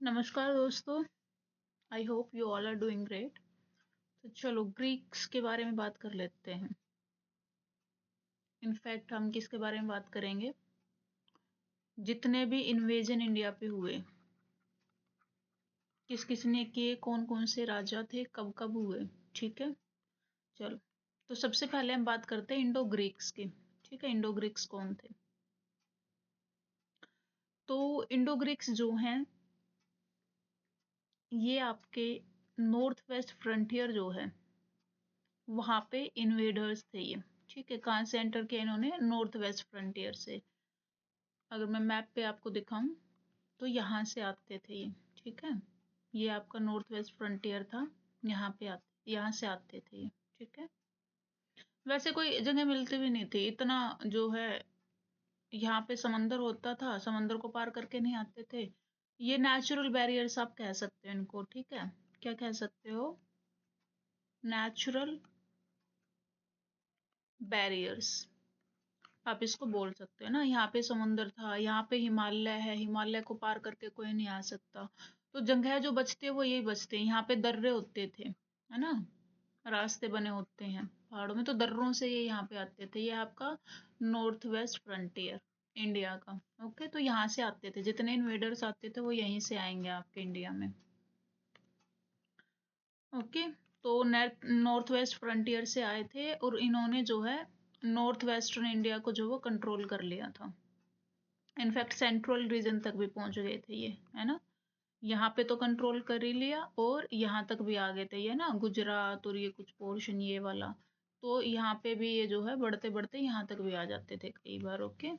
नमस्कार दोस्तों। I hope you all are doing great. तो चलो ग्रीक्स के बारे में बात कर लेते हैं। इनफैक्ट हम किसके बारे में बात करेंगे, जितने भी इन्वेजन इंडिया पे हुए, किस किसने किए, कौन कौन से राजा थे, कब कब हुए। ठीक है, चलो। तो सबसे पहले हम बात करते हैं इंडो ग्रीक्स की। ठीक है, इंडो ग्रीक्स कौन थे? तो इंडो ग्रीक्स जो हैं, ये आपके नॉर्थ वेस्ट फ्रंटियर जो है वहाँ पे इन्वेडर्स थे ये। ठीक है, कहाँ से एंटर किया इन्होंने? नॉर्थ वेस्ट फ्रंटियर से। अगर मैं मैप पे आपको दिखाऊं तो यहाँ से आते थे ये। ठीक है, ये आपका नॉर्थ वेस्ट फ्रंटियर था, यहाँ से आते थे ये। ठीक है, वैसे कोई जगह मिलती भी नहीं थी इतना जो है। यहाँ पे समंदर होता था, समंदर को पार करके नहीं आते थे। ये नेचुरल बैरियर्स आप कह सकते हो इनको। ठीक है, क्या कह सकते हो? नेचुरल बैरियर्स आप इसको बोल सकते हो ना। यहाँ पे समुंदर था, यहाँ पे हिमालय है, हिमालय को पार करके कोई नहीं आ सकता। तो जगह जो बचते हैं वो यही बचते हैं। यहाँ पे दर्रे होते थे, है ना, रास्ते बने होते हैं पहाड़ों में, तो दर्रों से ये यहाँ पे आते थे। ये आपका नॉर्थ वेस्ट फ्रंटियर इंडिया का। ओके, तो यहाँ से आते थे, जितने इन्वेडर्स आते थे वो यहीं से आएंगे आपके इंडिया में। ओके, तो नॉर्थ वेस्ट फ्रंटियर से आए थे और इन्होंने जो है नॉर्थ वेस्टर्न इंडिया को जो वो कंट्रोल कर लिया था। इनफैक्ट सेंट्रल रीजन तक भी पहुंच गए थे ये, है ना। यहाँ पे तो कंट्रोल कर ही लिया और यहाँ तक भी आ गए थे ये ना, गुजरात और ये कुछ पोर्शन ये वाला। तो यहाँ पे भी ये जो है बढ़ते बढ़ते यहाँ तक भी आ जाते थे कई बार। ओके,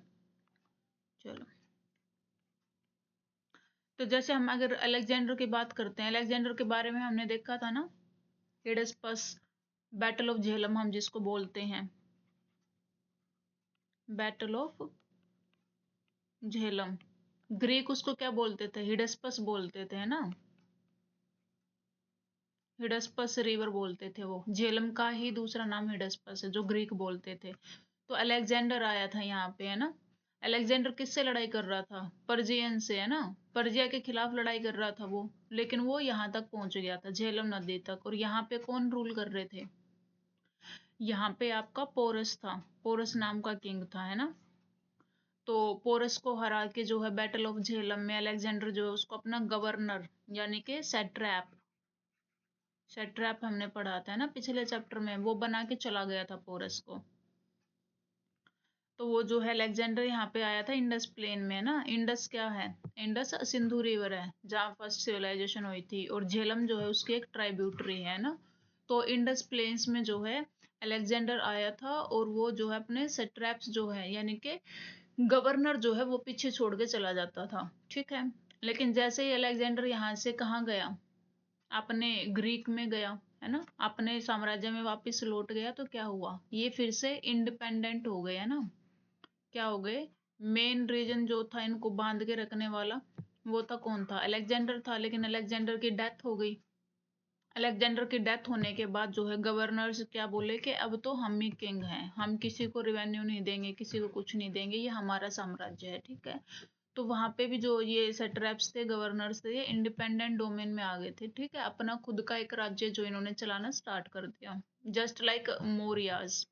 चलो। तो जैसे हम अगर अलेक्जेंडर की बात करते हैं, अलेक्जेंडर के बारे में हमने देखा था ना, हिडस्पस, बैटल ऑफ झेलम हम जिसको बोलते हैं, बैटल ऑफ झेलम। ग्रीक उसको क्या बोलते थे? हिडस्पस बोलते थे, है ना। हिडस्पस रिवर बोलते थे वो। झेलम का ही दूसरा नाम हिडस्पस है जो ग्रीक बोलते थे। तो अलेक्जेंडर आया था यहाँ पे, है ना। अलेक्जेंडर किससे लड़ाई कर रहा था? पर्जियन से, है ना। पर्जिया के खिलाफ लड़ाई कर रहा था वो, लेकिन वो यहाँ तक पहुंच गया था, झेलम नदी तक। और यहाँ पे कौन रूल कर रहे थे? यहाँ पे आपका पोरस था, पोरस नाम का किंग था, है ना। तो पोरस को हरा के जो है बैटल ऑफ झेलम में अलेक्जेंडर जो है उसको अपना गवर्नर यानी कि सेट्रैप, सेट्रैप हमने पढ़ा था, है ना, पिछले चैप्टर में, वो बना के चला गया था पोरस को। तो वो जो है अलेक्जेंडर यहाँ पे आया था इंडस प्लेन में, ना। इंडस क्या है? इंडस सिंधु रिवर है जहाँ फर्स्ट सिविलाइजेशन हुई थी, और झेलम जो है उसकी एक ट्राइब्यूटरी है ना। तो इंडस प्लेन्स में जो है अलेक्जेंडर आया था, और वो जो है अपने सेट्रैप्स जो है यानी कि गवर्नर जो है वो पीछे छोड़ के चला जाता था। ठीक है, लेकिन जैसे ही अलेक्जेंडर यहाँ से कहाँ गया, अपने ग्रीक में गया, है ना, अपने साम्राज्य में वापस लौट गया, तो क्या हुआ, ये फिर से इंडिपेंडेंट हो गए, है ना। क्या हो गए? मेन रीजन जो था इनको बांध के रखने वाला, वो था कौन था? अलेक्जेंडर था। लेकिन अलेक्जेंडर की डेथ हो गई। अलेक्जेंडर की डेथ होने के बाद जो है गवर्नर्स क्या बोले कि अब तो हम ही किंग हैं, हम किसी को रिवेन्यू नहीं देंगे, किसी को कुछ नहीं देंगे, ये हमारा साम्राज्य है। ठीक है, तो वहां पे भी जो ये सेट्रैप्स थे, गवर्नर्स थे, ये इंडिपेंडेंट डोमेन में आ गए थे। ठीक है, अपना खुद का एक राज्य जो इन्होंने चलाना स्टार्ट कर दिया, जस्ट लाइक मोरियाज,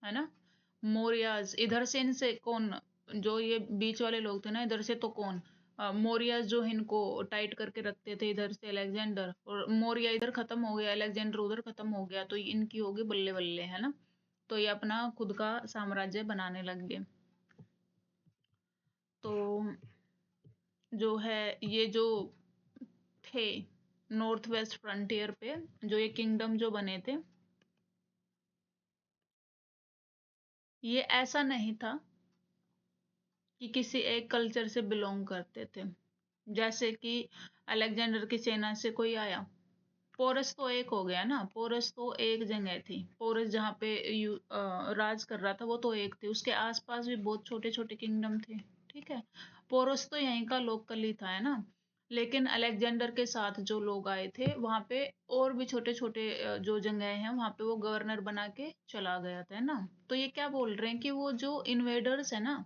है ना। मोरियाज इधर से, इनसे कौन, जो ये बीच वाले लोग थे ना, इधर से तो कौन, मोरियाज जो इनको टाइट करके रखते थे, इधर से अलेक्जेंडर, और मोरिया इधर खत्म हो गया, अलेक्जेंडर उधर खत्म हो गया, तो इनकी होगी बल्ले बल्ले, है ना। तो ये अपना खुद का साम्राज्य बनाने लग गए। तो जो है ये जो थे नॉर्थ वेस्ट फ्रंटियर पे, जो ये किंगडम जो बने थे, ये ऐसा नहीं था कि किसी एक कल्चर से बिलोंग करते थे। जैसे कि अलेक्जेंडर की सेना से कोई आया, पोरस तो एक हो गया ना, पोरस तो एक जगह थी, पोरस जहाँ पे राज कर रहा था वो तो एक थी, उसके आसपास भी बहुत छोटे छोटे किंगडम थे। ठीक है, पोरस तो यहीं का लोकल ही था, है ना। लेकिन अलेक्जेंडर के साथ जो लोग आए थे वहां पे और भी छोटे छोटे जो जगह हैं वहां पे वो गवर्नर बना के चला गया था, है ना। तो ये क्या बोल रहे हैं कि वो जो इन्वेडर्स है ना,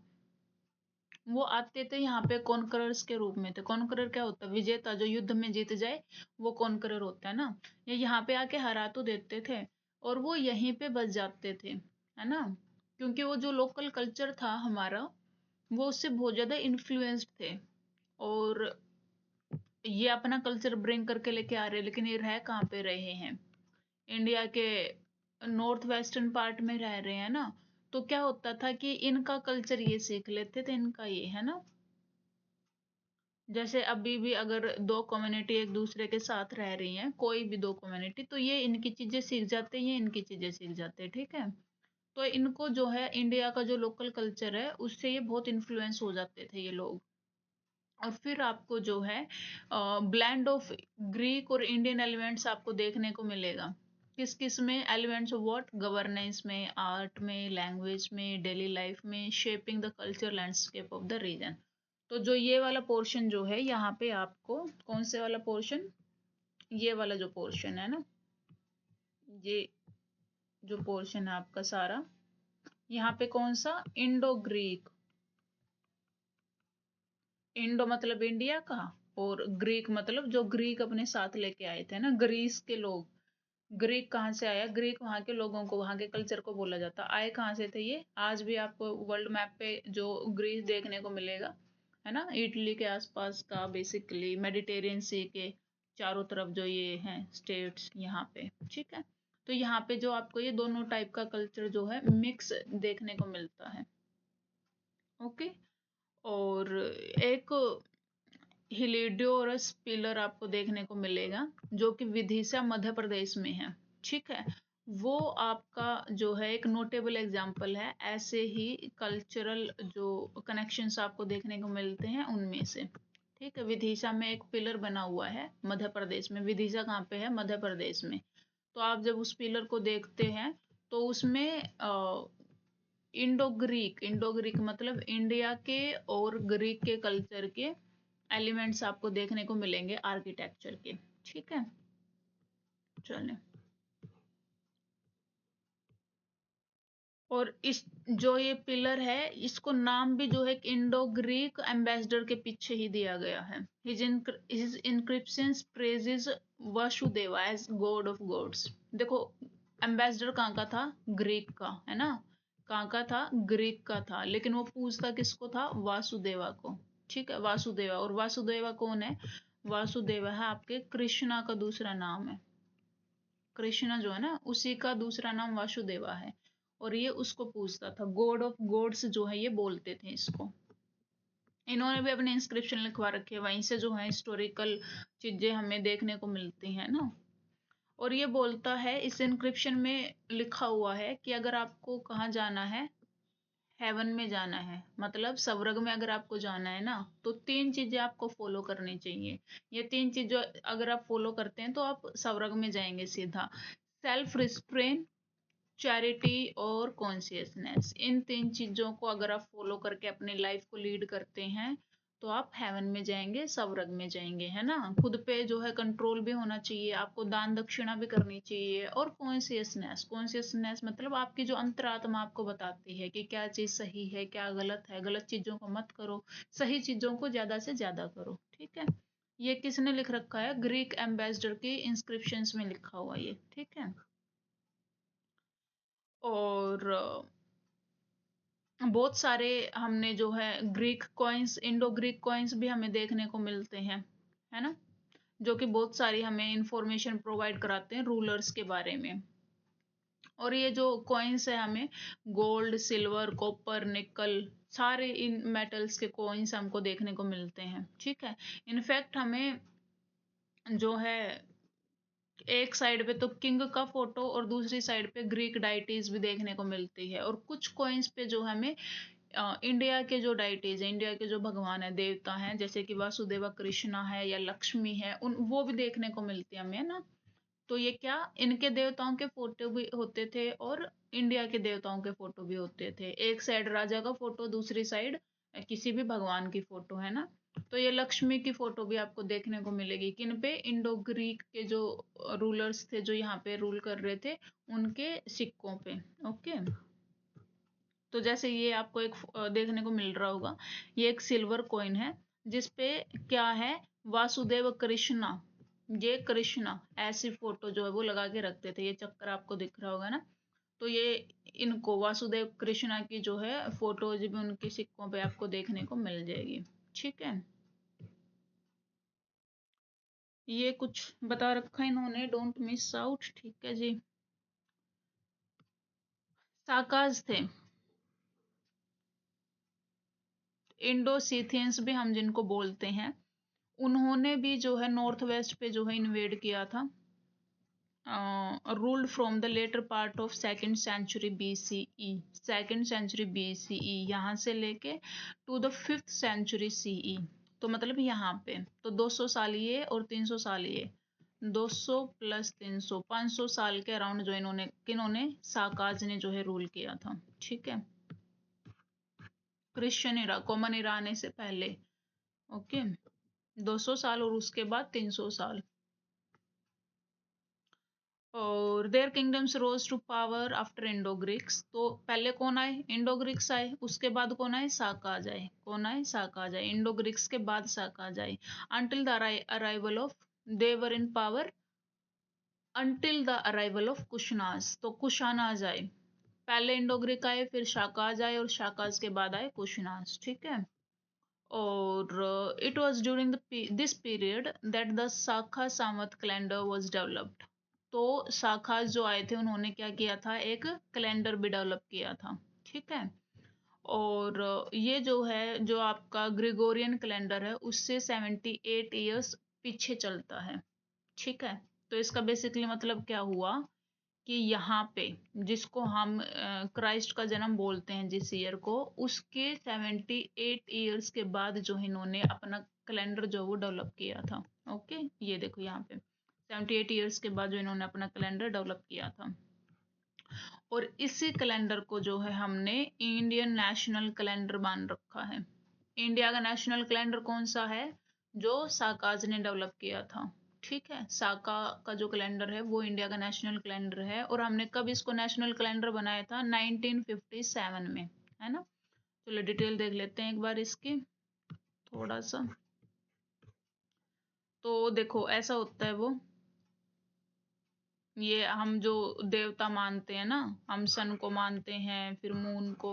वो आते थे यहाँ पे कॉन्करर्स के रूप में थे। कॉन्करर क्या होता है? विजेता, जो युद्ध में जीत जाए वो कॉन्करर होता है ना। ये यहाँ पे आके हरा तो देते थे और वो यहीं पे बस जाते थे, है ना। क्योंकि वो जो लोकल कल्चर था हमारा, वो उससे बहुत ज्यादा इन्फ्लुएंस्ड थे और ये अपना कल्चर ब्रिंग करके लेके आ रहे हैं, लेकिन ये रह कहाँ पे रहे हैं? इंडिया के नॉर्थ वेस्टर्न पार्ट में रह रहे हैं ना। तो क्या होता था कि इनका कल्चर ये सीख लेते थे, इनका ये है ना। जैसे अभी भी अगर दो कम्युनिटी एक दूसरे के साथ रह रही हैं, कोई भी दो कम्युनिटी, तो ये इनकी चीजें सीख जाते हैं, ये इनकी चीजें सीख जाते हैं, ठीक है। तो इनको जो है इंडिया का जो लोकल कल्चर है उससे ये बहुत इन्फ्लुएंस हो जाते थे ये लोग। और फिर आपको जो है ब्लेंड ऑफ ग्रीक और इंडियन एलिमेंट्स आपको देखने को मिलेगा। किस किस में? Elements of what? गवर्नेंस में, आर्ट में, लैंग्वेज में, डेली लाइफ में, shaping the culture landscape of the region. तो जो ये वाला पोर्शन जो है यहाँ पे आपको, कौन से वाला पोर्शन? ये वाला जो पोर्शन है ना, ये जो पोर्शन है आपका सारा, यहाँ पे कौन सा? Indo Greek. इंडो मतलब इंडिया का, और ग्रीक मतलब जो ग्रीक अपने साथ लेके आए थे ना, ग्रीस के लोग। ग्रीक कहाँ से आया? ग्रीक वहाँ के लोगों को, वहाँ के कल्चर को बोला जाता। आए कहाँ से थे ये? आज भी आपको वर्ल्ड मैप पे जो ग्रीस देखने को मिलेगा, है ना, इटली के आसपास का, बेसिकली मेडिटेरियन सी के चारों तरफ जो ये हैं स्टेट्स यहाँ पे, ठीक है। तो यहाँ पे जो आपको ये दोनों टाइप का कल्चर जो है मिक्स देखने को मिलता है। ओके। और एक हिलियोडोरस पिलर आपको देखने को मिलेगा जो कि विदिशा मध्य प्रदेश में है, ठीक है। वो आपका जो है एक नोटेबल एग्जाम्पल है ऐसे ही कल्चरल जो कनेक्शंस आपको देखने को मिलते हैं उनमें से, ठीक है। विदिशा में एक पिलर बना हुआ है मध्य प्रदेश में। विदिशा कहाँ पे है? मध्य प्रदेश में। तो आप जब उस पिलर को देखते हैं तो उसमें इंडो ग्रीक मतलब इंडिया के और ग्रीक के कल्चर के एलिमेंट्स आपको देखने को मिलेंगे आर्किटेक्चर के, ठीक है। चलिए। और इस जो ये पिलर है इसको नाम भी जो है इंडो ग्रीक एम्बेसडर के पीछे ही दिया गया है। His inscriptions praises Vasudeva as God of gods. देखो, एम्बेसडर कहाँ का था? ग्रीक का, है ना। कहाँ का था? ग्रीक का था, लेकिन वो पूजता किसको था? वासुदेवा को, ठीक है। वासुदेवा, और वासुदेवा कौन है? वासुदेवा है आपके कृष्णा का दूसरा नाम है। कृष्णा जो है ना, उसी का दूसरा नाम वासुदेवा है। और ये उसको पूछता था, गॉड ऑफ गॉड्स जो है ये बोलते थे इसको। इन्होंने भी अपने इंस्क्रिप्शन लिखवा रखे हैं, वहीं से जो है हिस्टोरिकल चीजें हमें देखने को मिलती हैं ना। और ये बोलता है, इस इंक्रिप्शन में लिखा हुआ है कि अगर आपको कहाँ जाना है, हेवन में जाना है, मतलब स्वर्ग में अगर आपको जाना है ना, तो तीन चीजें आपको फॉलो करनी चाहिए। ये तीन चीजें अगर आप फॉलो करते हैं तो आप स्वर्ग में जाएंगे सीधा। सेल्फ रिस्ट्रेन, चैरिटी और कॉन्शियसनेस, इन तीन चीजों को अगर आप फॉलो करके अपनी लाइफ को लीड करते हैं तो आप हेवन में जाएंगे, स्वर्ग में जाएंगे, है ना। खुद पे जो है कंट्रोल भी होना चाहिए, आपको दान दक्षिणा भी करनी चाहिए। और कॉन्शियसनेस, कॉन्शियसनेस मतलब आपकी जो अंतरात्मा आपको बताती है कि क्या चीज सही है क्या गलत है। गलत चीजों को मत करो, सही चीजों को ज्यादा से ज्यादा करो, ठीक है। ये किसने लिख रखा है? ग्रीक एम्बेसडर की इंस्क्रिप्शंस में लिखा हुआ ये, ठीक है। और बहुत सारे हमने जो है Greek coins, Indo Greek coins भी हमें देखने को मिलते हैं, है ना, जो कि बहुत सारी हमें इंफॉर्मेशन प्रोवाइड कराते हैं रूलर्स के बारे में। और ये जो कॉइन्स है हमें गोल्ड, सिल्वर, कॉपर, निकल, सारे इन मेटल्स के कॉइन्स हमको देखने को मिलते हैं, ठीक है। इनफैक्ट हमें जो है एक साइड पे तो किंग का फोटो और दूसरी साइड पे ग्रीक डाइटीज भी देखने को मिलती है। और कुछ कॉइन्स पे जो हमें इंडिया के जो डाइटीज है, इंडिया के जो भगवान है, देवता हैं, जैसे कि वासुदेवा कृष्णा है या लक्ष्मी है, उन वो भी देखने को मिलती है हमें, है ना। तो ये क्या, इनके देवताओं के फोटो भी होते थे और इंडिया के देवताओं के फोटो भी होते थे। एक साइड राजा का फोटो, दूसरी साइड किसी भी भगवान की फोटो, है ना। तो ये लक्ष्मी की फोटो भी आपको देखने को मिलेगी किन पे? इंडो ग्रीक के जो रूलर्स थे जो यहाँ पे रूल कर रहे थे, उनके सिक्कों पे। ओके। तो जैसे ये आपको एक देखने को मिल रहा होगा, ये एक सिल्वर कॉइन है जिसपे क्या है, वासुदेव कृष्णा, ये कृष्णा ऐसी फोटो जो है वो लगा के रखते थे, ये चक्कर आपको दिख रहा होगा ना। तो ये इनको वासुदेव कृष्णा की जो है फोटोज भी उनके सिक्कों पे आपको देखने को मिल जाएगी। ठीक है, ये कुछ बता रखा है इन्होंने, डोंट मिस आउट। ठीक है जी। साकाज थे, इंडो सीथियंस भी हम जिनको बोलते हैं, उन्होंने भी जो है नॉर्थ वेस्ट पे जो है इन्वेड किया था, ruled from the later part of second century BCE, second century BCE यहाँ से लेके to the 5th century CE। तो मतलब यहाँ पे तो 200 साल ये और 300 साल ये, 200 प्लस 300, 500 साल के अराउंड जो इन्होंने किन्होंने साकाज ने जो है रूल किया था। ठीक है, क्रिश्चियन इरा, कॉमन इरा आने से पहले। ओके, 200 साल और उसके बाद 300 साल। और their kingdoms rose to power after Indo Greeks. तो पहले कौन आए, इंडो ग्रीक्स आए, उसके बाद कौन आए, साकाज आए। कौन आए, साकाज आए, इंडो ग्रीक्स के बाद साकाज आए। Until the arrival of, they were in power until the arrival of Kushanas. तो कुशानाज आए, पहले इंडो ग्रीक आए, फिर शाकाज आए, और शाकाज के बाद आए कुशनाज। ठीक है, और it was during this period that the शाखा सामंत कैलेंडर वॉज डेवलप्ड। तो शाखा जो आए थे उन्होंने क्या किया था, एक कैलेंडर भी डेवलप किया था। ठीक है, और ये जो है, जो आपका ग्रेगोरियन कैलेंडर है उससे 78 ईयर्स पीछे चलता है। ठीक है, तो इसका बेसिकली मतलब क्या हुआ कि यहाँ पे जिसको हम क्राइस्ट का जन्म बोलते हैं जिस ईयर को, उसके 78 ईयर्स के बाद जो इन्होंने अपना कैलेंडर जो वो डेवलप किया था। ओके, ये देखो यहाँ पे 78 ईयर्स के बाद जो इन्होंने अपना कैलेंडर डेवलप किया था, और इसी कैलेंडर को जो है हमने इंडियन नेशनल कैलेंडर मान रखा है। इंडिया का नेशनल कैलेंडर कौन सा है, जो साकाज ने डेवलप किया था। ठीक है, साका का जो कैलेंडर है वो इंडिया का नेशनल कैलेंडर है, और हमने कब इसको नेशनल कैलेंडर बनाया था, 1957 में, है ना। चलो डिटेल देख लेते हैं एक बार इसकी थोड़ा सा। तो देखो ऐसा होता है वो, ये हम जो देवता मानते हैं ना, हम सन को मानते हैं, फिर मून को,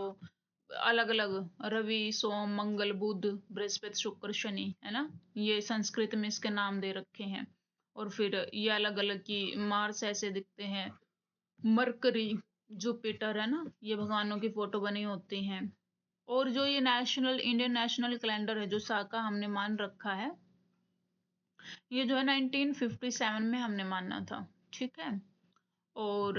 अलग अलग, रवि सोम मंगल बुध बृहस्पति शुक्र शनि, है ना, ये संस्कृत में इसके नाम दे रखे हैं। और फिर ये अलग अलग की मार्स ऐसे दिखते हैं, मरकरी जुपिटर, है ना, ये भगवानों की फोटो बनी होती हैं। और जो ये नेशनल इंडियन नेशनल कैलेंडर है जो साका हमने मान रखा है, ये जो है 1957 में हमने माना था। ठीक है, और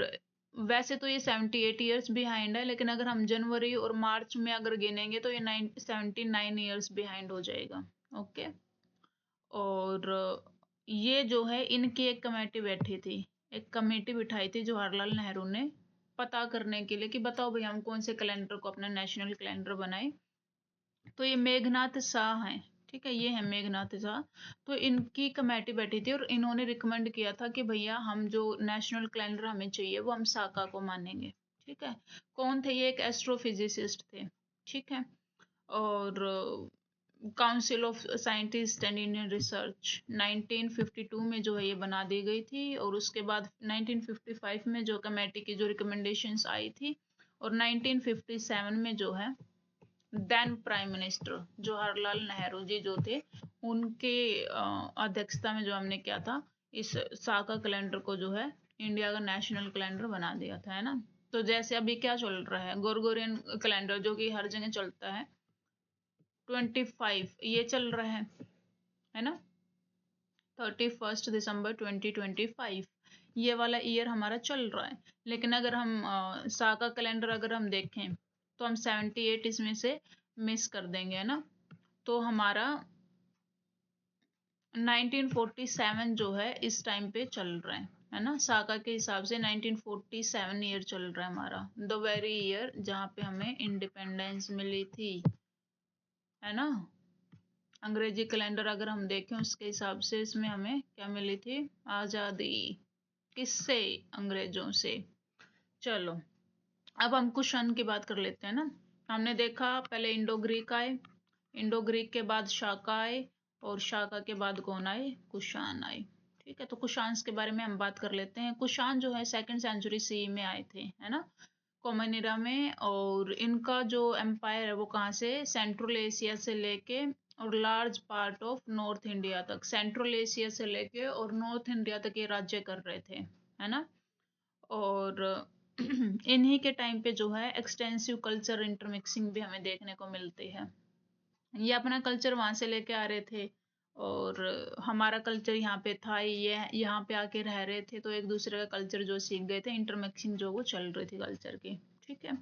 वैसे तो ये 78 ईयर्स बिहाइंड है, लेकिन अगर हम जनवरी और मार्च में अगर गिनेंगे तो ये 79 ईयर्स बिहाइंड हो जाएगा। ओके, और ये जो है इनकी एक कमेटी बैठी थी, एक कमेटी बिठाई थी जवाहरलाल नेहरू ने, पता करने के लिए कि बताओ भाई हम कौन से कैलेंडर को अपना नेशनल कैलेंडर बनाए। तो ये मेघनाथ शाह हैं। ठीक है, ये है मेघनाथ शाह। तो इनकी कमेटी बैठी थी और इन्होंने रिकमेंड किया था कि भैया हम जो नेशनल कैलेंडर हमें चाहिए वो हम साका को मानेंगे। ठीक है, कौन थे ये, एक एस्ट्रोफिजिसिस्ट थे। ठीक है, और council of scientist and Indian research 1952 में जो है ये बना दी गई थी, और उसके बाद 1955 में जो कमेटी की जो रिकमेंडेशंस आई थी, और 1957 में जो है then prime minister Jawaharlal Nehru ji जो थे, उनके अध्यक्षता में जो हमने क्या था, इस साका कैलेंडर को जो है इंडिया का नेशनल कैलेंडर बना दिया था, है ना। तो जैसे अभी क्या चल रहा है, गोरगोरियन कैलेंडर जो कि हर जगह चलता है, 25 ये चल रहा है ना, 31 दिसंबर 2025 ये वाला ईयर हमारा चल रहा है। लेकिन अगर हम साका कैलेंडर अगर हम देखें तो हम 78 इसमें से मिस कर देंगे, है ना। तो हमारा 1947 जो है इस टाइम पे चल रहा है ना, साका के हिसाब से 1947 ईयर चल रहा है हमारा, द वेरी ईयर जहाँ पे हमें इंडिपेंडेंस मिली थी, है ना। अंग्रेजी कैलेंडर अगर हम देखें उसके हिसाब से इसमें हमें क्या मिली थी, आज़ादी। किससे, अंग्रेजों से। चलो अब हम कुषाण की बात कर लेते हैं ना। हमने देखा पहले इंडो ग्रीक आए, इंडो ग्रीक के बाद शाका आए, और शाका के बाद कौन आए? कुषाण आए। ठीक है, तो कुषाण के बारे में हम बात कर लेते हैं। कुषाण जो है 2nd सेंचुरी सी में आए थे, है ना, कॉमन इरा में। और इनका जो एम्पायर है वो कहाँ से? सेंट्रल एशिया से लेके और large part of north India तक, सेंट्रल एशिया से लेके और नॉर्थ इंडिया तक ये राज्य कर रहे थे, है ना। और इन्हीं के टाइम पे जो है एक्सटेंसिव कल्चर इंटरमिक्सिंग भी हमें देखने को मिलती है। ये अपना कल्चर वहां से लेके आ रहे थे, और हमारा कल्चर यहाँ पे था, ये यहाँ पे आके रह रहे थे, तो एक दूसरे का कल्चर जो सीख गए थे, इंटरमिक्सिंग जो वो चल रही थी कल्चर की। ठीक है,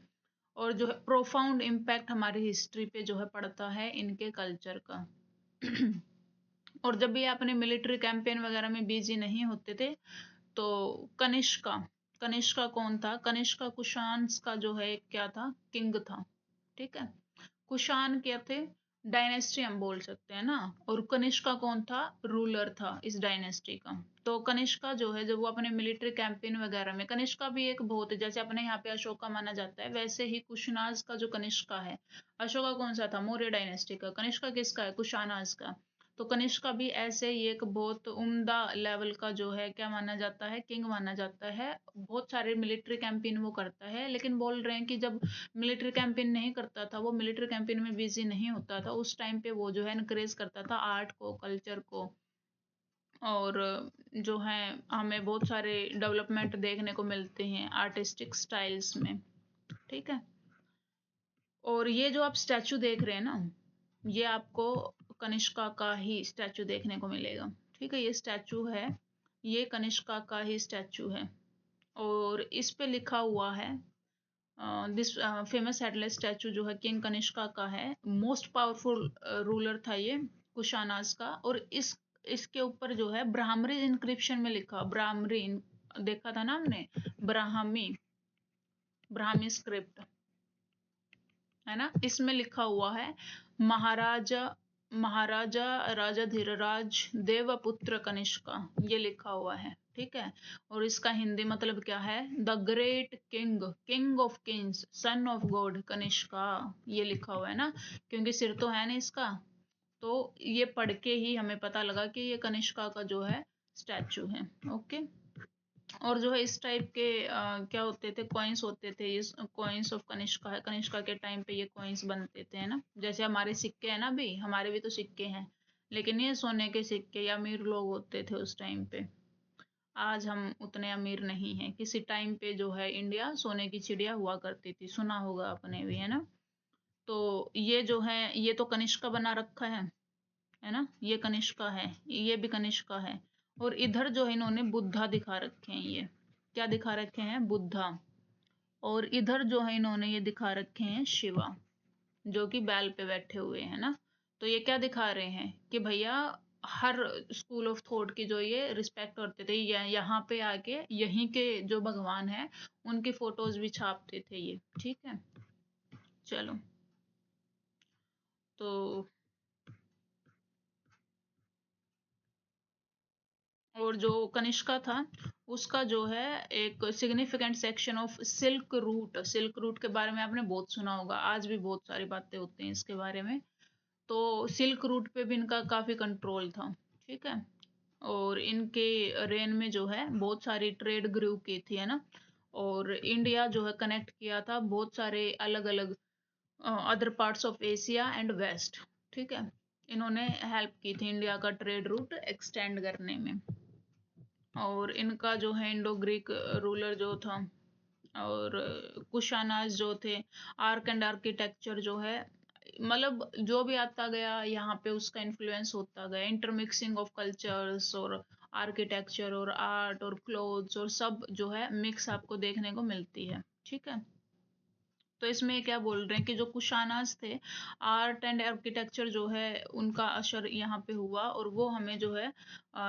और जो है प्रोफाउंड इम्पैक्ट हमारी हिस्ट्री पे जो है पड़ता है इनके कल्चर का। और जब ये अपने मिलिट्री कैंपेन वगैरह में बिजी नहीं होते थे, तो कनिष्का, कनिष्का कौन था? कनिष्का कुषाण का जो है क्या था? किंग था। ठीक है, कुषाण क्या थे? डायनेस्टी हम बोल सकते हैं ना। और कनिष्का कौन था? रूलर था इस डायनेस्टी का। तो कनिष्का जो है, जब वो अपने मिलिट्री कैंपेन वगैरह में, कनिष्का भी एक बहुत, जैसे अपने यहाँ पे अशोका माना जाता है, वैसे ही कुशनाज का जो कनिष्का है, अशोका कौन सा था? मौर्य डायनेस्टी का। कनिष्का किसका है? कुशानाज का। तो कनिष्का भी ऐसे ही एक बहुत उम्दा लेवल का जो है क्या माना जाता है? किंग माना जाता है। बहुत सारे मिलिट्री कैंपेन वो करता है, लेकिन बोल रहे हैं कि जब मिलिट्री कैंपेन नहीं करता था, वो मिलिट्री कैंपेन में बिजी नहीं होता था, उस टाइम पे वो जो है इनकरेज करता था आर्ट को, कल्चर को। और जो है हमें बहुत सारे डेवलपमेंट देखने को मिलते हैं आर्टिस्टिक स्टाइल्स में। ठीक है, और ये जो आप स्टैचू देख रहे हैं ना, ये आपको कनिष्का का ही स्टैचू देखने को मिलेगा। ठीक है, ये स्टैचू है, ये कनिष्का का ही स्टैचू है। और इस पे लिखा हुआ है, दिस फेमस हेडलेस स्टैचू जो है किंग कनिष्का का है। मोस्ट पावरफुल रूलर था ये कुशानास का। और इसके ऊपर जो है ब्राह्मरी इंक्रिप्शन में लिखा, ब्राह्मरी देखा था ना हमने, ब्राह्मी, ब्राह्मी स्क्रिप्ट, है ना। इसमें लिखा हुआ है महाराजा, महाराजा राजा धीरराज देवपुत्र कनिष्का, ये लिखा हुआ है। ठीक है, और इसका हिंदी मतलब क्या है? The great king, king of Kings, son of God Kanishka, ये लिखा हुआ है ना, क्योंकि सिर तो है नहीं इसका। तो ये पढ़ के ही हमें पता लगा कि ये कनिष्का का जो है स्टैचू है। ओके, और जो है इस टाइप के क्या होते थे? कॉइन्स होते थे, ये कॉइन्स ऑफ कनिष्का है। कनिष्का के टाइम पे ये कॉइन्स बनते थे, है ना। जैसे हमारे सिक्के हैं ना, अभी हमारे भी तो सिक्के हैं, लेकिन ये सोने के सिक्के, या अमीर लोग होते थे उस टाइम पे। आज हम उतने अमीर नहीं हैं। किसी टाइम पे जो है इंडिया सोने की चिड़िया हुआ करती थी, सुना होगा आपने भी, है ना। तो ये जो है, ये तो कनिष्का बना रखा है ना, ये कनिष्का है, ये भी कनिष्का है। और इधर जो है इन्होंने बुद्धा दिखा रखे हैं, ये क्या दिखा रखे हैं? बुद्धा। और इधर जो है इन्होंने ये दिखा रखे हैं शिवा, जो कि बैल पे बैठे हुए हैं ना। तो ये क्या दिखा रहे हैं कि भैया हर स्कूल ऑफ थॉट की जो ये रिस्पेक्ट करते थे, यहाँ पे आके यहीं के जो भगवान है उनकी फोटोज भी छापते थे ये। ठीक है, चलो, तो और जो कनिष्का था उसका जो है एक significant section of silk route, silk route के बारे में आपने बहुत सुना होगा, आज भी बहुत सारी बातें होती हैं इसके बारे में। तो सिल्क रूट पे भी इनका काफी कंट्रोल था। ठीक है, और इनके रेन में जो है बहुत सारी ट्रेड ग्रू की थी, है ना। और इंडिया जो है कनेक्ट किया था बहुत सारे अलग अलग other parts of Asia and west. ठीक है, इन्होंने हेल्प की थी इंडिया का ट्रेड रूट एक्सटेंड करने में। और इनका जो है इंडो ग्रीक रूलर जो था, और कुशानाज जो थे, आर्क एंड आर्किटेक्चर जो है, मतलब जो भी आता गया यहाँ पे उसका इन्फ्लुएंस होता गया, इंटरमिक्सिंग ऑफ कल्चर्स और आर्किटेक्चर और आर्ट और क्लोथ्स और सब जो है मिक्स आपको देखने को मिलती है। ठीक है, तो इसमें क्या बोल रहे हैं कि जो कुशानास थे, आर्ट एंड आर्किटेक्चर जो है उनका असर यहाँ पे हुआ, और वो हमें जो है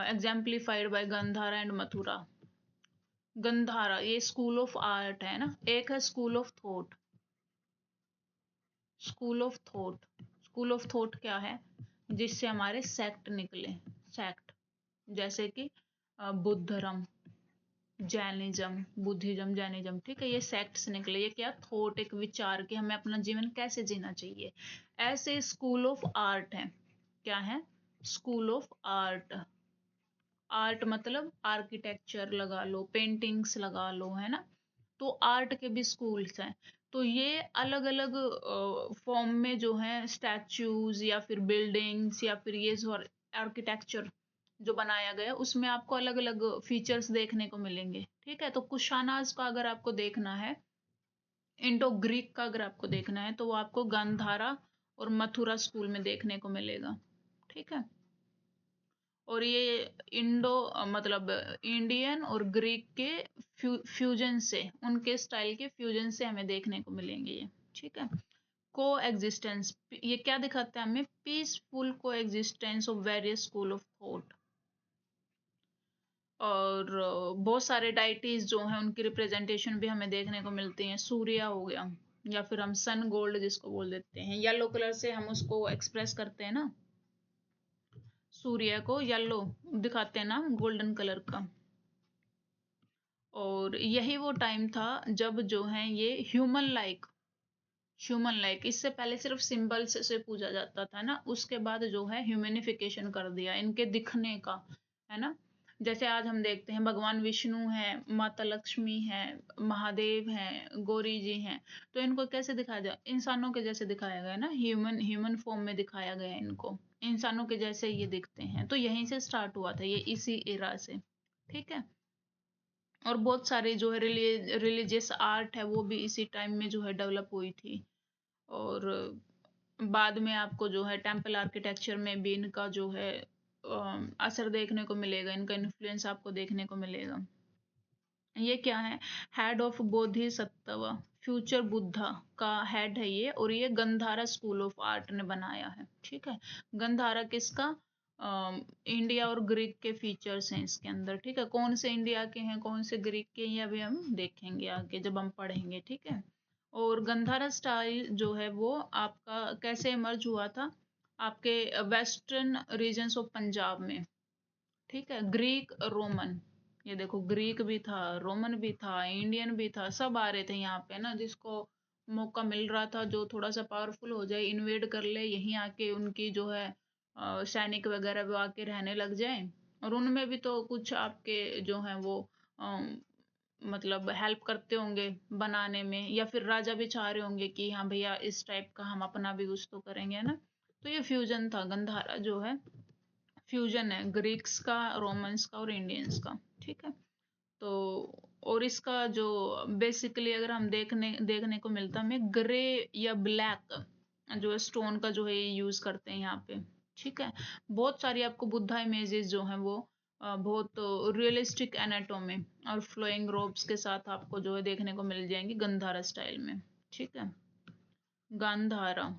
exemplified by Gandhara and Mathura. Gandhara ये स्कूल ऑफ आर्ट है ना, एक है school of thought. School of thought, school of thought क्या है? जिससे हमारे सेक्ट निकले, सेक्ट, जैसे कि बुद्ध धर्म, जैनिज्म, बुद्धिज्म, जैनिज्म, ठीक है, ये सेक्ट्स निकले। ये क्या, थॉट, एक विचार कि हमें अपना जीवन कैसे जीना चाहिए। ऐसे स्कूल ऑफ आर्ट है। क्या है? School of art. आर्ट मतलब आर्किटेक्चर लगा लो, पेंटिंग्स लगा लो, है ना। तो आर्ट के भी स्कूल्स हैं। तो ये अलग अलग फॉर्म में जो है स्टैचूज या फिर बिल्डिंग्स या फिर ये जो आर्किटेक्चर जो बनाया गया उसमें आपको अलग अलग फीचर्स देखने को मिलेंगे। ठीक है, तो कुशानाज का अगर आपको देखना है, इंडो ग्रीक का अगर आपको देखना है, तो वो आपको गांधारा और मथुरा स्कूल में देखने को मिलेगा। ठीक है, और ये इंडो मतलब इंडियन और ग्रीक के फ्यूजन से, उनके स्टाइल के फ्यूजन से हमें देखने को मिलेंगे ये। ठीक है, को एग्जिस्टेंस, ये क्या दिखाता है हमें? पीसफुल को existence of various school of thought. और बहुत सारे डाइटीज जो हैं उनकी रिप्रेजेंटेशन भी हमें देखने को मिलती है। सूर्य हो गया, या फिर हम सन गोल्ड जिसको बोल देते हैं, येलो कलर से हम उसको एक्सप्रेस करते हैं ना, सूर्य को येलो दिखाते हैं ना, गोल्डन कलर का। और यही वो टाइम था जब जो है ये ह्यूमन लाइक, इससे पहले सिर्फ सिंबल्स से पूजा जाता था ना, उसके बाद जो है ह्यूमनिफिकेशन कर दिया इनके दिखने का, है ना। जैसे आज हम देखते हैं भगवान विष्णु है, माता लक्ष्मी है, महादेव हैं, गौरी जी हैं, तो इनको कैसे दिखाया जाए? इंसानों के जैसे दिखाया गया ना, ह्यूमन ह्यूमन फॉर्म में दिखाया गया इनको, इंसानों के जैसे ये दिखते हैं। तो यहीं से स्टार्ट हुआ था ये, इसी एरा से। ठीक है, और बहुत सारे जो है रिलीजियस आर्ट है वो भी इसी टाइम में जो है डेवलप हुई थी। और बाद में आपको जो है टेम्पल आर्किटेक्चर में भी इनका जो है असर देखने को मिलेगा, इनका इन्फ्लुएंस आपको देखने को मिलेगा। ये क्या है? Head of Bodhisattva, future Buddha का हेड है ये, और ये गंधारा स्कूल ऑफ आर्ट ने बनाया है। ठीक है, गंधारा किसका? इंडिया और ग्रीक के फीचर्स हैं इसके अंदर। ठीक है, कौन से इंडिया के हैं, कौन से ग्रीक के हैं, ये अभी हम देखेंगे आगे जब हम पढ़ेंगे। ठीक है, और गंधारा स्टाइल जो है वो आपका कैसे इमर्ज हुआ था? आपके वेस्टर्न रीजन्स ऑफ पंजाब में। ठीक है, ग्रीक रोमन, ये देखो ग्रीक भी था, रोमन भी था, इंडियन भी था, सब आ रहे थे यहाँ पे ना, जिसको मौका मिल रहा था जो थोड़ा सा पावरफुल हो जाए, इन्वेड कर ले, यहीं आके उनकी जो है सैनिक वगैरह वो आके रहने लग जाए। और उनमें भी तो कुछ आपके जो है वो मतलब हेल्प करते होंगे बनाने में, या फिर राजा भी चाह रहे होंगे कि हाँ भैया इस टाइप का हम अपना भी कुछ तो करेंगे, है ना। तो ये फ्यूजन था, गंधारा जो है फ्यूजन है ग्रीक्स का, रोमन्स का और इंडियंस का। ठीक है, तो और इसका जो बेसिकली अगर हम देखने देखने को मिलता है हमें ग्रे या ब्लैक जो स्टोन का जो है ये यूज करते हैं यहाँ पे। ठीक है, बहुत सारी आपको बुद्धा इमेजेस जो हैं वो बहुत रियलिस्टिक एनाटोमी और फ्लोइंग रोब्स के साथ आपको जो है देखने को मिल जाएंगी गंधारा स्टाइल में। ठीक है, गांधारा,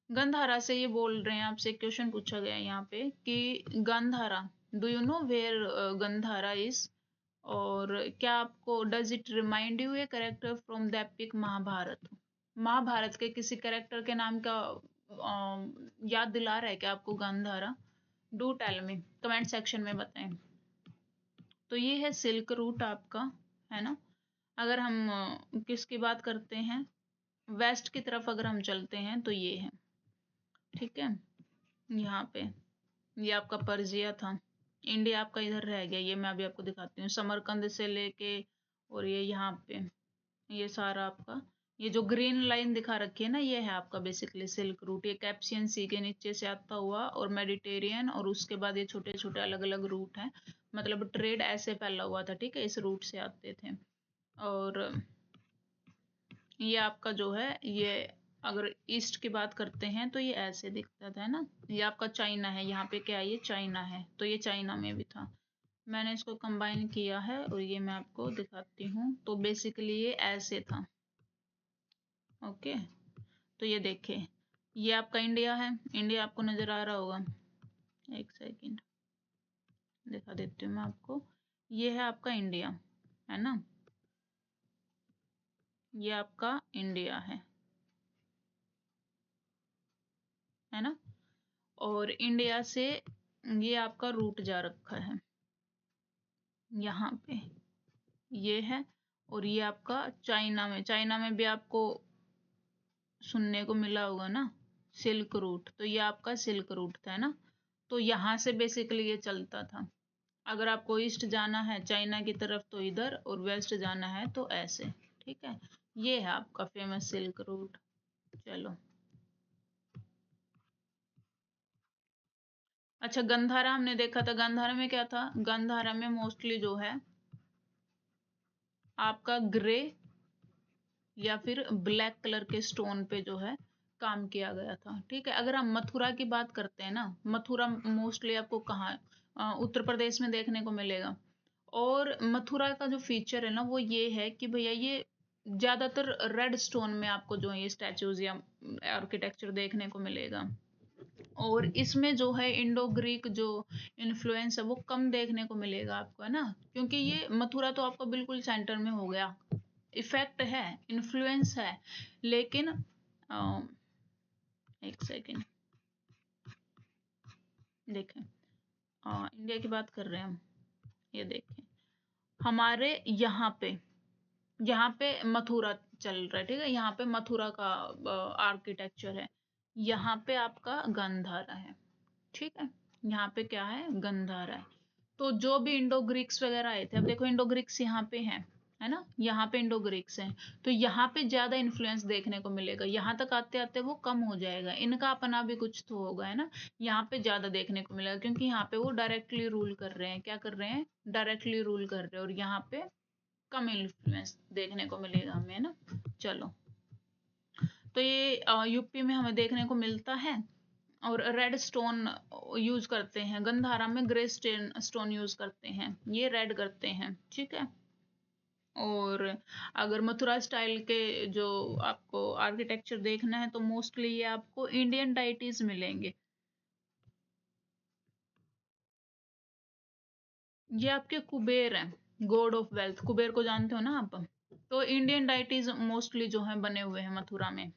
गंधारा से ये बोल रहे हैं, आपसे क्वेश्चन पूछा गया है यहाँ पे कि Gandhara, do you know where Gandhara is? और क्या आपको, does it remind you a character from the epic Mahabharata? Mahabharata के किसी करेक्टर के नाम का याद दिला रहा है क्या आपको Gandhara? Do tell me, comment section में बताएं। तो ये है सिल्क रूट आपका, है ना। अगर हम किसकी बात करते हैं, वेस्ट की तरफ अगर हम चलते हैं तो ये है। ठीक है, यहाँ पे ये आपका पर्जिया था। इंडिया आपका इधर रह गया, ये मैं अभी आपको दिखाती हूँ, समरकंद से लेके, और ये यहाँ पे ये सारा आपका, ये जो ग्रीन लाइन दिखा रखी है ना, ये है आपका बेसिकली सिल्क रूट। ये कैप्सियन सी के नीचे से आता हुआ और मेडिटेरियन, और उसके बाद ये छोटे छोटे अलग अलग रूट हैं, मतलब ट्रेड ऐसे फैला हुआ था। ठीक है, इस रूट से आते थे। और ये आपका जो है ये, अगर ईस्ट की बात करते हैं तो ये ऐसे दिखता था, है ना। ये आपका चाइना है, यहाँ पे क्या है, ये चाइना है, तो ये चाइना में भी था। मैंने इसको कंबाइन किया है और ये मैं आपको दिखाती हूँ। तो बेसिकली ये ऐसे था। ओके, तो ये देखिए, ये आपका इंडिया है, इंडिया आपको नजर आ रहा होगा, एक सेकेंड दिखा देती हूँ मैं आपको। ये है आपका इंडिया, है ना, ये आपका इंडिया है ना। और इंडिया से ये आपका रूट जा रखा है। यहाँ पे ये है, और ये आपका चाइना में भी आपको सुनने को मिला होगा ना सिल्क रूट, तो ये आपका सिल्क रूट था ना। तो यहाँ से बेसिकली ये चलता था। अगर आपको ईस्ट जाना है चाइना की तरफ तो इधर, और वेस्ट जाना है तो ऐसे। ठीक है, ये है आपका फेमस सिल्क रूट। चलो, अच्छा गंधारा हमने देखा था। गंधारा में क्या था? गंधारा में मोस्टली जो है आपका ग्रे या फिर ब्लैक कलर के स्टोन पे जो है काम किया गया था। ठीक है, अगर हम मथुरा की बात करते हैं ना, मथुरा मोस्टली आपको कहाँ उत्तर प्रदेश में देखने को मिलेगा। और मथुरा का जो फीचर है ना वो ये है कि भैया ये ज्यादातर रेड स्टोन में आपको जो है ये स्टैचूज या आर्किटेक्चर देखने को मिलेगा। और इसमें जो है इंडो ग्रीक जो इन्फ्लुएंस है वो कम देखने को मिलेगा आपको, है ना, क्योंकि ये मथुरा तो आपको बिल्कुल सेंटर में हो गया। इफेक्ट है, इन्फ्लुएंस है, लेकिन एक सेकेंड देखें, इंडिया की बात कर रहे हैं हम। ये देखें, हमारे यहाँ पे मथुरा चल रहा है। ठीक है, यहाँ पे मथुरा का आर्किटेक्चर है, यहाँ पे आपका गंधारा है। ठीक है, यहाँ पे क्या है? गंधारा है। तो जो भी इंडो ग्रीक्स वगैरह आए थे, अब देखो इंडो ग्रीक्स यहाँ पे हैं, है ना, यहाँ पे इंडो ग्रीक्स हैं, तो यहाँ पे ज्यादा इन्फ्लुएंस देखने को मिलेगा। यहाँ तक आते आते वो कम हो जाएगा, इनका अपना भी कुछ तो होगा, है ना। यहाँ पे ज्यादा देखने को मिलेगा क्योंकि यहाँ पे वो डायरेक्टली रूल कर रहे हैं। क्या कर रहे हैं? डायरेक्टली रूल कर रहे हैं, और यहाँ पे कम इन्फ्लुएंस देखने को मिलेगा हमें, है ना। चलो, तो ये यूपी में हमें देखने को मिलता है। और रेड स्टोन यूज करते हैं, गंधारा में ग्रे स्टोन यूज करते हैं, ये रेड करते हैं। ठीक है, और अगर मथुरा स्टाइल के जो आपको आर्किटेक्चर देखना है तो मोस्टली ये आपको इंडियन डाइटीज मिलेंगे। ये आपके कुबेर हैं, गॉड ऑफ वेल्थ। कुबेर को जानते हो ना आप? तो इंडियन डाइटीज मोस्टली जो है बने हुए हैं मथुरा में,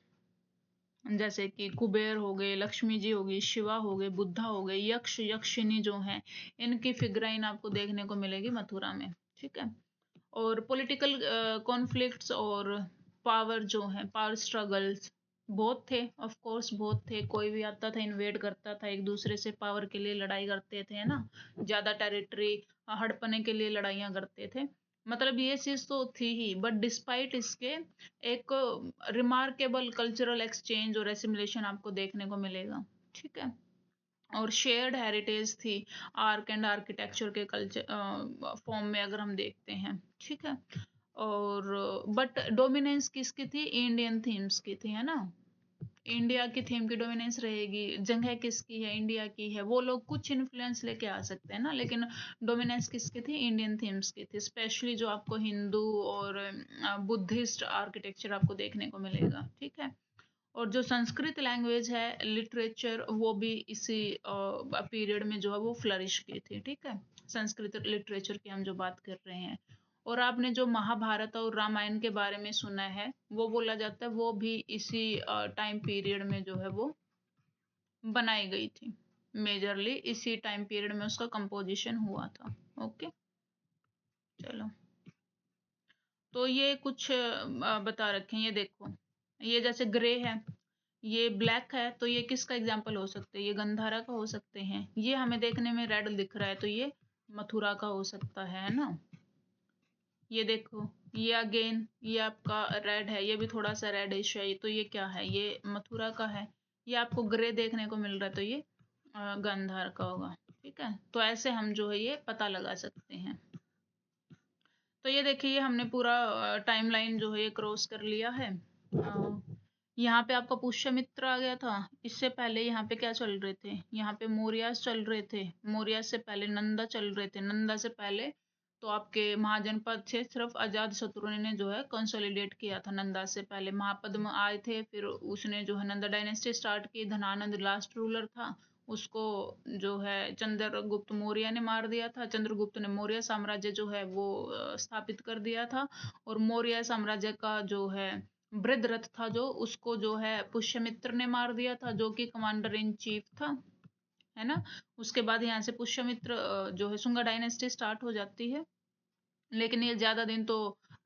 जैसे कि कुबेर हो गए, लक्ष्मी जी हो गई, शिवा हो गए, बुद्धा हो गए, यक्ष यक्षिनी जो है, इनकी फिगराइन आपको देखने को मिलेगी मथुरा में। ठीक है, और पॉलिटिकल कॉन्फ्लिक्ट्स और पावर जो है, पावर स्ट्रगल्स बहुत थे, ऑफ कोर्स बहुत थे। कोई भी आता था इन्वेड करता था, एक दूसरे से पावर के लिए लड़ाई करते थे, है ना, ज्यादा टेरिटरी हड़पने के लिए लड़ाइयाँ करते थे। मतलब ये चीज तो थी ही, बट डिस्पाइट इसके एक रिमार्केबल कल्चरल एक्सचेंज और एसिमिलेशन आपको देखने को मिलेगा। ठीक है, और शेयर्ड हेरिटेज थी आर्क एंड आर्किटेक्चर के कल्चर फॉर्म में अगर हम देखते हैं। ठीक है, और बट डोमिनेंस किसकी थी? इंडियन थीम्स की थी, है ना। इंडिया की थीम की डोमिनेंस रहेगी। जगह किसकी है? इंडिया की है। वो लोग कुछ इन्फ्लुएंस लेके आ सकते हैं ना, लेकिन डोमिनेंस किसकी थी? इंडियन थीम्स की थी। स्पेशली जो आपको हिंदू और बुद्धिस्ट आर्किटेक्चर आपको देखने को मिलेगा। ठीक है, और जो संस्कृत लैंग्वेज है, लिटरेचर, वो भी इसी पीरियड में जो है वो फ्लरिश की थी। ठीक है, संस्कृत लिटरेचर की हम जो बात कर रहे हैं। और आपने जो महाभारत और रामायण के बारे में सुना है, वो बोला जाता है वो भी इसी टाइम पीरियड में जो है वो बनाई गई थी। मेजरली इसी टाइम पीरियड में उसका कंपोजिशन हुआ था। ओके, चलो, तो ये कुछ बता रखे हैं। ये देखो, ये जैसे ग्रे है, ये ब्लैक है, तो ये किसका एग्जाम्पल हो सकते हैं? ये गंधारा का हो सकते हैं। ये हमें देखने में रेड दिख रहा है, तो ये मथुरा का हो सकता है ना। ये देखो, ये अगेन ये आपका रेड है, ये भी थोड़ा सा रेडिश है, तो ये क्या है? ये मथुरा का है। ये आपको ग्रे देखने को मिल रहा है, तो ये गंधार का होगा। ठीक है, तो ऐसे हम जो है ये पता लगा सकते हैं। तो ये देखिए, हमने पूरा टाइमलाइन जो है ये क्रॉस कर लिया है। यहाँ पे आपका पुष्यमित्र आ गया था। इससे पहले यहाँ पे क्या चल रहे थे? यहाँ पे मौर्यास चल रहे थे। मौर्य से पहले नंदा चल रहे थे। नंदा से पहले तो आपके महाजनपद थे, सिर्फ अजात शत्रु ने जो है कंसोलिडेट किया था। नंदा से पहले महापद्म आए थे, फिर उसने जो है नंदा डायनेस्टी स्टार्ट की। धनानंद लास्ट रूलर था, उसको जो है चंद्रगुप्त मौर्य ने मार दिया था। चंद्रगुप्त ने मौर्य साम्राज्य जो है वो स्थापित कर दिया था। और मौर्य साम्राज्य का जो है वृद्ध रथ था, जो उसको जो है पुष्यमित्र ने मार दिया था, जो कि कमांडर इन चीफ था, है ना। उसके बाद यहाँ से पुष्यमित्र जो है शुंगा डायनेस्टी स्टार्ट हो जाती है। लेकिन ये ज़्यादा दिन तो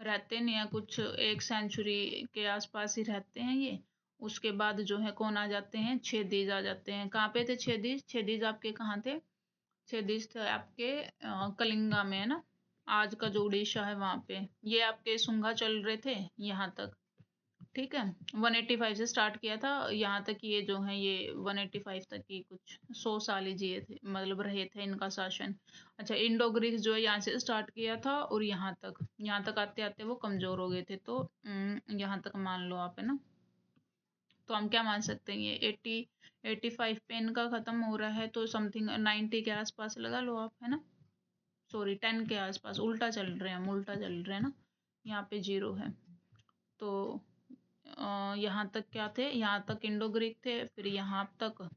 रहते नहीं है, कुछ 1 सेंचुरी के आसपास ही रहते हैं ये। उसके बाद जो है कौन आ जाते हैं, छेदीज आ जाते हैं। कहाँ पे थे छेदीज? छेदीज आपके कहाँ थे? छेदीज थे आपके कलिंगा में, है ना, आज का जो उड़ीसा है वहां पे। ये आपके सुंगा चल रहे थे यहाँ तक, ठीक है। 185 से स्टार्ट किया था यहाँ तक, ये जो है ये 185 तक ही कुछ 100 साल ही जिए थे, मतलब रहे थे इनका शासन। अच्छा, इंडो ग्रीक जो है यहाँ से स्टार्ट किया था और यहाँ तक आते आते वो कमजोर हो गए थे, तो यहाँ तक मान लो आप, है ना। तो हम क्या मान सकते हैं, ये 85 पे इनका खत्म हो रहा है, तो समथिंग 90 के आसपास लगा लो आप, है ना। सॉरी, 10 के आसपास, उल्टा चल रहे हैं, हम उल्टा चल रहे हैं ना, यहाँ पे 0 है। तो यहाँ तक क्या थे, यहाँ तक इंडो ग्रीक थे, फिर यहाँ तक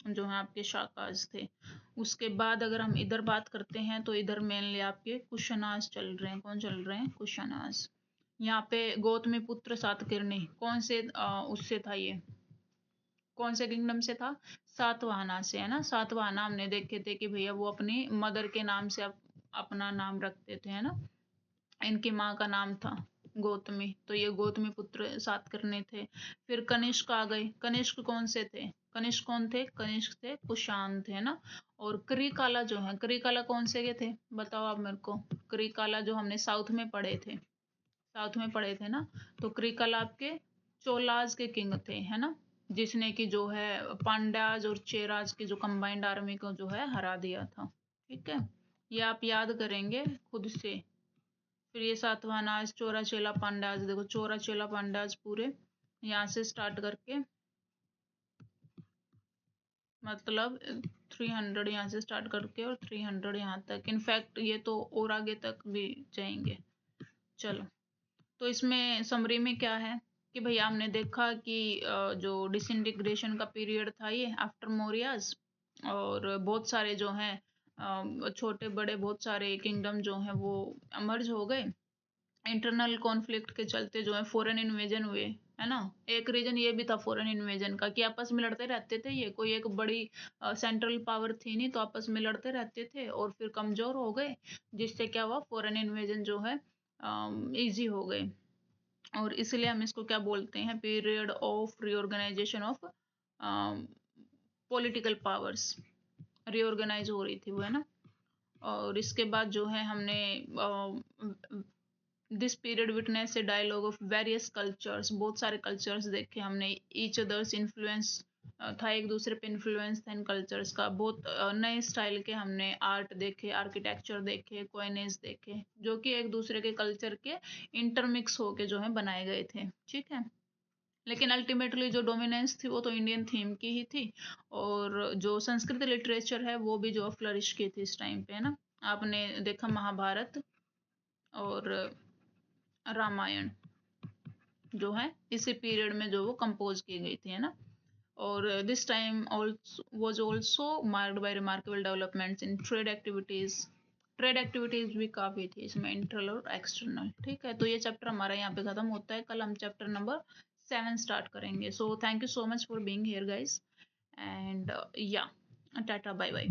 जो है आपके शाकाज थे। उसके बाद अगर हम इधर बात करते हैं तो इधर मेनली आपके कुशानाज चल रहे हैं। कौन चल रहे हैं? कुशानाज। यहाँ पे गौतमी पुत्र सातकर्णी कौन से उससे था ये, कौन से किंगडम से था? सातवाहना से, है ना। सातवाहना हमने देखे थे कि भैया वो अपनी मदर के नाम से अपना नाम रखते थे, है ना। इनकी माँ का नाम था गौतमी, तो ये गौतमी पुत्र सातकर्णी थे। फिर कनिष्क आ गए। कनिष्क कौन से थे? कनिष्क कौन थे? कनिष्क थे कुषाण थे, है ना। और करिकाला जो है, करिकाला कौन से के थे बताओ आप मेरे को। करिकाला जो हमने साउथ में पढ़े थे, साउथ में पढ़े थे ना, तो करिकाला आपके चोलाज के किंग थे, है ना। जिसने की जो है पांड्याज और चेराज की जो कंबाइंड आर्मी को जो है हरा दिया था, ठीक है। ये आप याद करेंगे खुद से। फिर ये सातवाहनाज, चोरा चेला पांड्याज, देखो चोरा चेला पांड्याज पूरे यहाँ से स्टार्ट करके, मतलब 300 यहाँ से स्टार्ट करके और 300 यहाँ तक, इनफैक्ट ये तो और आगे तक भी जाएंगे। चलो, तो इसमें समरी में क्या है कि भैया हमने देखा कि जो डिसइंटीग्रेशन का पीरियड था ये आफ्टर मौर्यास, और बहुत सारे जो हैं छोटे बड़े बहुत सारे किंगडम जो हैं वो अमर्ज हो गए। इंटरनल कॉन्फ्लिक्ट के चलते जो है फॉरेन इन्वेजन हुए, है ना। एक रीजन ये भी था फॉरेन इन्वेजन का कि आपस में लड़ते रहते थे, ये कोई एक बड़ी सेंट्रल पावर थी नहीं, तो आपस में लड़ते रहते थे और फिर कमजोर हो गए, जिससे क्या हुआ, फॉरेन इन्वेजन जो है इजी हो गए। और इसलिए हम इसको क्या बोलते हैं, period of reorganization of political powers. Reorganize हो रही थी वो, है ना। और इसके बाद जो है हमने this period witness a dialogue of various cultures, बहुत सारे कल्चर्स देखे हमने। ईच अदर्स इन्फ्लुएंस था, एक दूसरे पे इन्फ्लुएंस था इन कल्चर्स का। बहुत नए स्टाइल के हमने आर्ट देखे, आर्किटेक्चर देखे, कॉइनेज देखे, जो कि एक दूसरे के कल्चर के इंटरमिक्स होके जो है बनाए गए थे, ठीक है। लेकिन अल्टीमेटली जो डोमिनेंस थी वो तो इंडियन थीम की ही थी। और जो संस्कृत लिटरेचर है वो भी जो फ्लरिश की थी इस टाइम पे, है ना। आपने देखा महाभारत और रामायण जो है इसी पीरियड में जो वो कंपोज की गई थी, है ना। और this time was also marked by remarkable developments in trade activities. Trade activities भी काफी थी इसमें, इंटरनल और एक्सटर्नल, ठीक है। तो ये चैप्टर हमारा यहाँ पे खत्म होता है। कल हम चैप्टर नंबर 7 स्टार्ट करेंगे। So thank you so much for being here guys, and या टाटा बाय बाय।